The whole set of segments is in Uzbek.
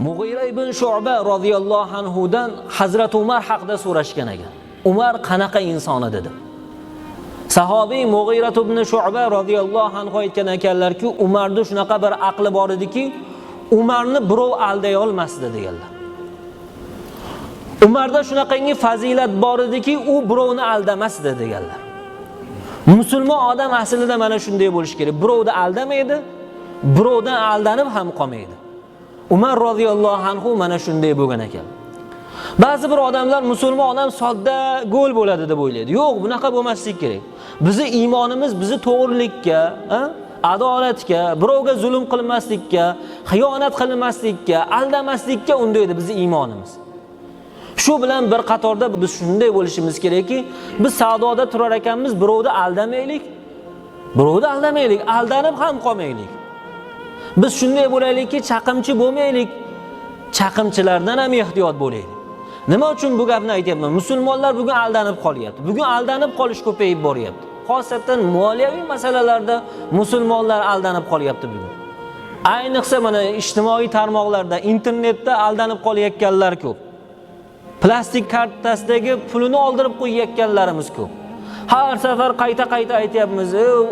Mughira ibn Shu'ba radhiyallohu anhudan Hazrat Umar haqida so'rashgan ekan. Umar qanaqa inson edi deb. Sahobiy Mughira ibn Shu'ba radhiyallohu anhu aytgan ekanlarki, Umarda shunaqa bir aqli bor ediki, Umarni birov alday olmasdi deganlar. Umarda shunaqangi fazilat bor ediki, u birovni aldamasdi deganlar. Musulmon odam aslida mana shunday bo'lish kerak. Birovni aldamaydi, birovdan aldanib ham qolmaydi. Umar radhiyallohu anhu mana shunday bo'lgan ekan. Ba'zi bir odamlar musulmon odam sodda go'l bo'ladi deb o'ylaydi. Yo'q, bunaqa bo'lmasligi kerak. Bizi iymonimiz bizni to'g'rilikka, adolatga, birovga zulm qilmaslikka, xiyonat qilmaslikka, aldamaslikka undaydi bizi iymonimiz. Shu bilan bir qatorda biz shunday bo'lishimiz kerakki, biz savdoda turar ekanmiz, birovni aldamaylik. Birovni aldamaylik, aldanib ham qolmaylik. Biz shunday bo'laylikki, chaqimchi bo'lmaylik. Chaqimchilardan ham ehtiyot bo'laylik. Nima uchun bu gapni aytyapman? Musulmonlar bugun aldanib qolyapti. Bugun aldanib qolish ko'payib boryapti. Xosatan moliyaviy masalalarda musulmonlar aldanib qolyapti bugun. Ayniqsa mana ijtimoiy tarmoqlarda, internetda aldanib qolayotganlar ko'p. Plastik kartasidagi pulini oldirib qo'yayotganlarimiz ko'p. Har safar qayta aytyapmiz,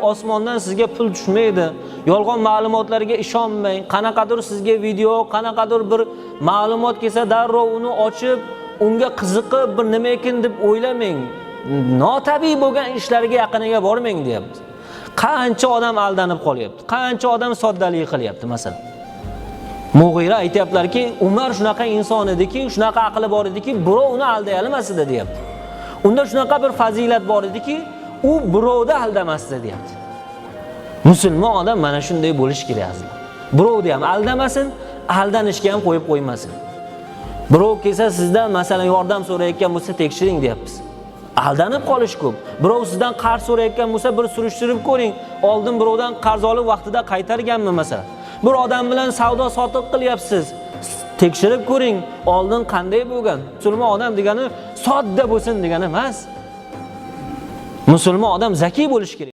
osmondan sizga pul tushmaydi. Yolg'on ma'lumotlarga ishonmang. Qanaqadir sizga video, qanaqadir bir ma'lumot kelsa, darrov uni ochib, unga qiziqib bir nima ekan deb o'ylamang. Notabiiy bo'lgan ishlarga yaqiniga bormang deyapmiz. Qancha odam aldanib qolyapti. Qancha odam soddalik qilyapti masalan. Mughira aytayaplarki, Umar shunaqa inson ediki, shunaqa aqli bor ediki, birov uni alday olmasdi deyapti. Unda shunaqa bir fazilat bor ediki, u birovni aldamasdi deyapti. Musulmon odam mana shunday bo'lish kerak aslida. Birovni ham aldamasin, aldanishga ham qo'yib qo'ymasin. Birov kelsa sizdan masalan yordam so'rayotgan bo'lsa tekshiring deyapmiz. Aldanib qolish ko'p. Birov sizdan qarz so'rayotgan bo'lsa bir surishtirib ko'ring. Oldin birovdan qarz olib vaqtida qaytarganmi masalan? Bir odam bilan savdo sotiq qilyapsiz. Tekshirib ko'ring, oldin qanday bo'lgan? Musulmon odam degani sodda bo'lsin degani emas. Musulmon odam zakiy bo'lish kerak.